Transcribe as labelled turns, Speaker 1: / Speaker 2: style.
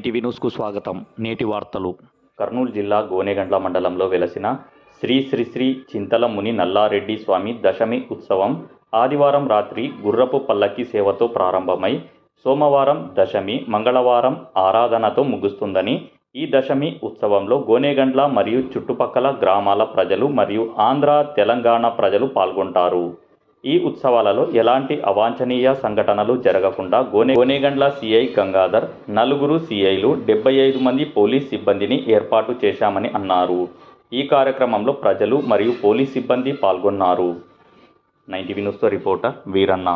Speaker 1: NTV న్యూస్కు స్వాగతం. నేటి వార్తలు.
Speaker 2: కర్నూలు జిల్లా గోనెగండ్ల మండలంలో వెలసిన శ్రీ శ్రీ శ్రీ చింతల ముని నల్లారెడ్డి స్వామి దశమి ఉత్సవం ఆదివారం రాత్రి గుర్రపు పల్లకి సేవతో ప్రారంభమై సోమవారం దశమి, మంగళవారం ఆరాధనతో ముగుస్తుందని, ఈ దశమి ఉత్సవంలో గోనెగండ్ల మరియు చుట్టుపక్కల గ్రామాల ప్రజలు మరియు ఆంధ్ర, తెలంగాణ ప్రజలు పాల్గొంటారు. ఈ ఉత్సవాలలో ఎలాంటి అవాంఛనీయ సంఘటనలు జరగకుండా గోనెగండ్ల సిఐ గంగాధర్, నలుగురు సిఐలు, 75 మంది పోలీస్ సిబ్బందిని ఏర్పాటు చేశామని అన్నారు. ఈ కార్యక్రమంలో ప్రజలు మరియు పోలీస్ సిబ్బంది పాల్గొన్నారు. 9TV న్యూస్తో reporter Veeranna.